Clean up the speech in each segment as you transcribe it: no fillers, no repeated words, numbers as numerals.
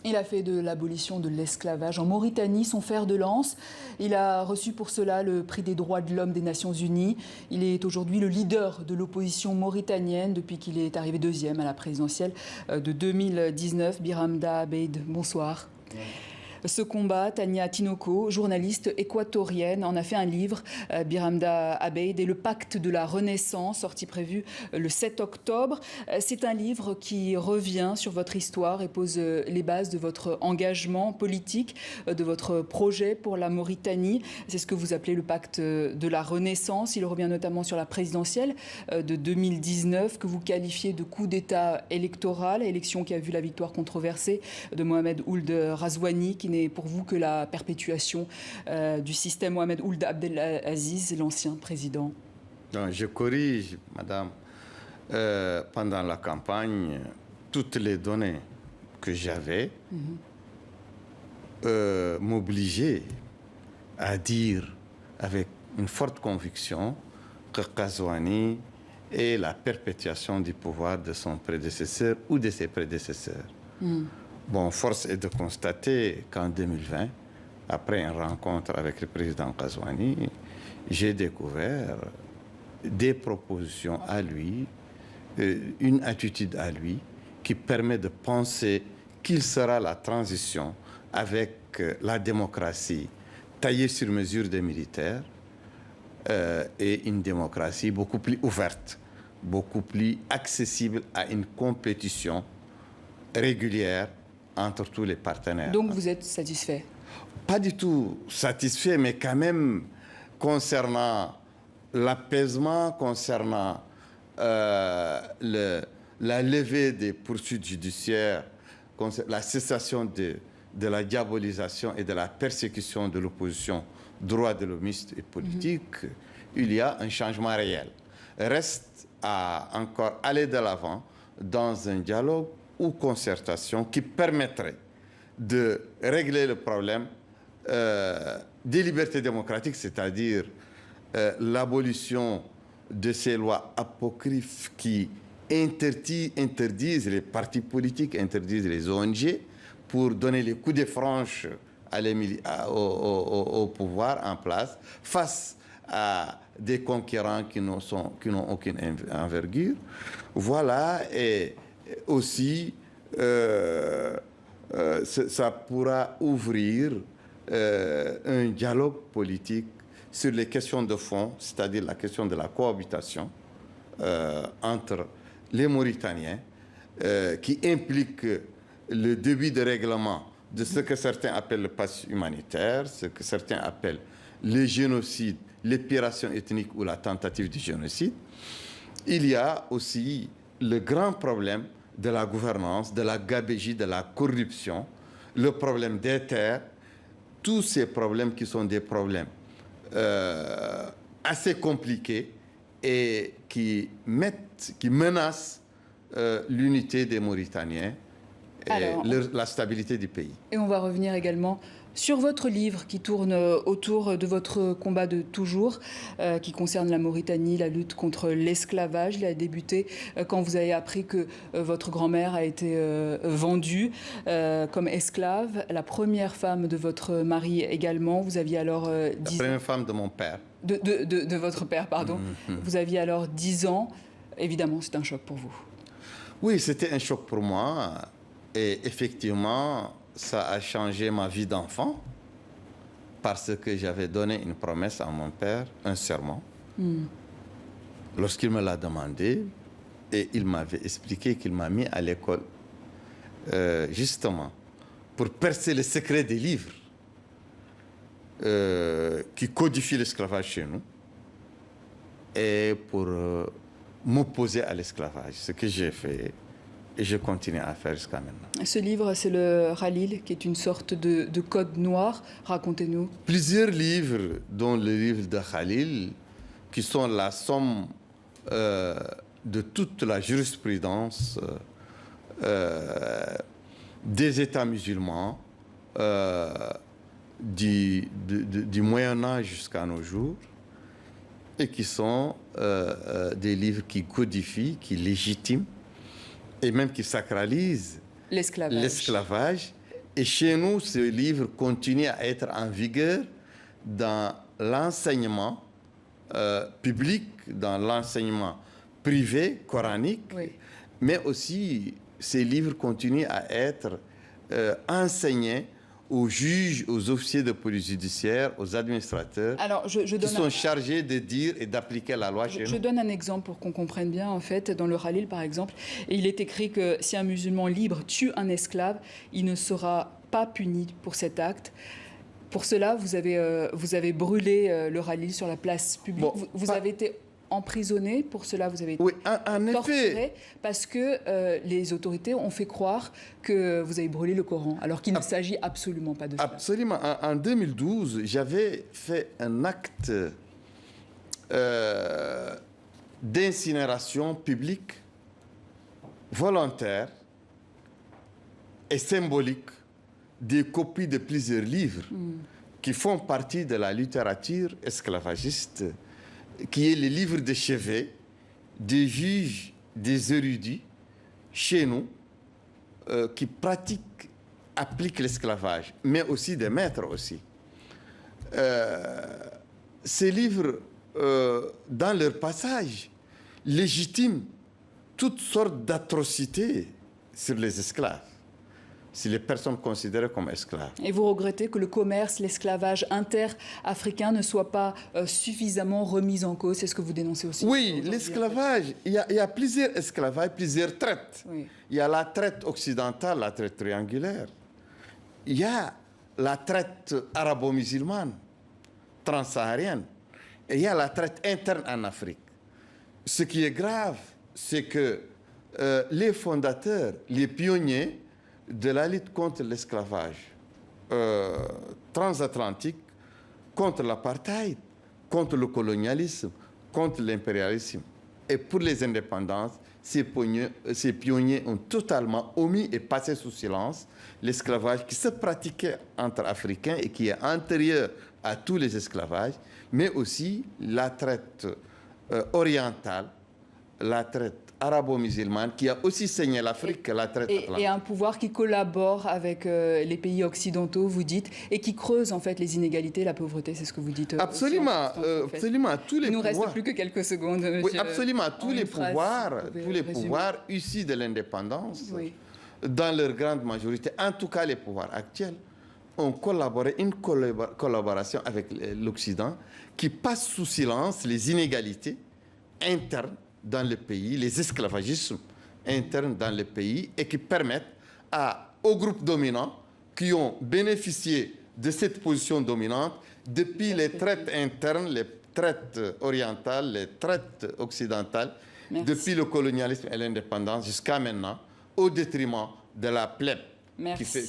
Il a fait de l'abolition de l'esclavage en Mauritanie son fer de lance. Il a reçu pour cela le prix des droits de l'homme des Nations Unies. Il est aujourd'hui le leader de l'opposition mauritanienne depuis qu'il est arrivé deuxième à la présidentielle de 2019. Biramda Abeid, bonsoir. Ce combat, Tania Tinoko, journaliste équatorienne, en a fait un livre, Biramda Abeid et le pacte de la Renaissance, sorti prévu le 7 octobre. C'est un livre qui revient sur votre histoire et pose les bases de votre engagement politique, de votre projet pour la Mauritanie. C'est ce que vous appelez le pacte de la Renaissance. Il revient notamment sur la présidentielle de 2019, que vous qualifiez de coup d'État électoral, élection qui a vu la victoire controversée de Mohamed Ould Razouani, qui n'est pour vous que la perpétuation du système Mohamed Ould Abdelaziz, l'ancien président. Donc, je corrige, madame. Pendant la campagne, toutes les données que j'avais m'obligeaient à dire avec une forte conviction que Razouani est la perpétuation du pouvoir de son prédécesseur ou de ses prédécesseurs. Bon, force est de constater qu'en 2020, après une rencontre avec le président Razouani, j'ai découvert des propositions à lui, une attitude à lui qui permet de penser qu'il sera la transition avec la démocratie taillée sur mesure des militaires et une démocratie beaucoup plus ouverte, beaucoup plus accessible à une compétition régulière entre tous les partenaires. Donc vous êtes satisfait? Pas du tout satisfait, mais quand même concernant l'apaisement, concernant la levée des poursuites judiciaires, la cessation de la diabolisation et de la persécution de l'opposition droit de l'homiste et politique, il y a un changement réel. Reste à encore aller de l'avant dans un dialogue ou concertation qui permettrait de régler le problème des libertés démocratiques, c'est-à-dire l'abolition de ces lois apocryphes qui interdisent les partis politiques, interdisent les ONG pour donner les coups de franche au pouvoir en place face à des conquérants qui n'ont aucune envergure. Voilà, et aussi, ça pourra ouvrir un dialogue politique sur les questions de fond, c'est-à-dire la question de la cohabitation entre les Mauritaniens, qui implique le début de règlement de ce que certains appellent le pass humanitaire, ce que certains appellent le génocide, l'épuration ethnique ou la tentative de génocide. Il y a aussi le grand problème de la gouvernance, de la gabegie, de la corruption, le problème des terres, tous ces problèmes qui sont des problèmes assez compliqués et qui menacent l'unité des Mauritaniens et la stabilité du pays. Et on va revenir également sur votre livre qui tourne autour de votre combat de toujours, qui concerne la Mauritanie, la lutte contre l'esclavage. Il a débuté quand vous avez appris que votre grand-mère a été vendue comme esclave, la première femme de votre mari également. Vous aviez alors 10 ans. La première femme de mon père. De votre père, pardon. Vous aviez alors 10 ans. Évidemment, c'est un choc pour vous. Oui, c'était un choc pour moi. Et effectivement, ça a changé ma vie d'enfant parce que j'avais donné une promesse à mon père, un serment. Lorsqu'il me l'a demandé, et il m'avait expliqué qu'il m'a mis à l'école justement pour percer le secret des livres qui codifient l'esclavage chez nous et pour m'opposer à l'esclavage, ce que j'ai fait. Et je continue à faire jusqu'à maintenant. Ce livre, c'est le Khalil, qui est une sorte de code noir. Racontez-nous. Plusieurs livres, dont le livre de Khalil, qui sont la somme de toute la jurisprudence des États musulmans, du Moyen-Âge jusqu'à nos jours, et qui sont des livres qui codifient, qui légitiment, et même qui sacralise l'esclavage Et chez nous, ce livre continue à être en vigueur dans l'enseignement public, dans l'enseignement privé, coranique, Oui. mais aussi ces livres continuent à être enseignés aux juges, aux officiers de police judiciaire, aux administrateurs, Alors, qui sont chargés de dire et d'appliquer la loi chez nous. Je donne un exemple pour qu'on comprenne bien. En fait, dans le Khalil, par exemple, il est écrit que si un musulman libre tue un esclave, il ne sera pas puni pour cet acte. Pour cela, vous avez brûlé le Khalil sur la place publique. Bon, vous avez été emprisonné pour cela, vous avez été Oui, en torturé effet. parce que les autorités ont fait croire que vous avez brûlé le Coran, alors qu'il ne s'agit absolument pas de cela. Absolument. En 2012, j'avais fait un acte d'incinération publique volontaire et symbolique des copies de plusieurs livres qui font partie de la littérature esclavagiste, qui est le livre de chevet des juges, des érudits chez nous qui pratiquent, appliquent l'esclavage, mais aussi des maîtres aussi. Ces livres, dans leur passage, légitiment toutes sortes d'atrocités sur les esclaves, si les personnes considérées comme esclaves. Et vous regrettez que le commerce, l'esclavage inter-africain ne soit pas suffisamment remis en cause? C'est ce que vous dénoncez aussi? Oui, l'esclavage, il y a plusieurs esclavages, plusieurs traites. Oui. Il y a la traite occidentale, la traite triangulaire. Il y a la traite arabo-musulmane, transsaharienne. Et il y a la traite interne en Afrique. Ce qui est grave, c'est que les fondateurs, les pionniers de la lutte contre l'esclavage transatlantique, contre l'apartheid, contre le colonialisme, contre l'impérialisme et pour les indépendances, ces pionniers ont totalement omis et passé sous silence l'esclavage qui se pratiquait entre Africains et qui est antérieur à tous les esclavages, mais aussi la traite orientale, la traite arabo-musulmane, qui a aussi saigné l'Afrique, la traite atlantique. Et un pouvoir qui collabore avec les pays occidentaux, vous dites, et qui creuse en fait les inégalités, la pauvreté, c'est ce que vous dites. Absolument, absolument. Tous les Il nous pouvoirs. reste plus que quelques secondes, monsieur. Oui, absolument. Tous les résumer. pouvoirs issus de l'indépendance, Oui. dans leur grande majorité, en tout cas les pouvoirs actuels, ont collaboré, une collaboration avec l'Occident qui passe sous silence les inégalités internes dans le pays, les esclavagismes internes dans le pays et qui permettent aux groupes dominants qui ont bénéficié de cette position dominante depuis les traites internes, les traites orientales, les traites occidentales, depuis le colonialisme et l'indépendance jusqu'à maintenant, au détriment de la plèbe.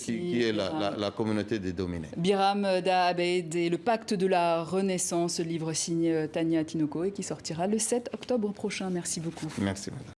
Qui est la communauté des dominés. Biram Da Abeid et le Pacte de la Renaissance, livre signé Tania Tinoko et qui sortira le 7 octobre prochain. Merci beaucoup. Merci, madame.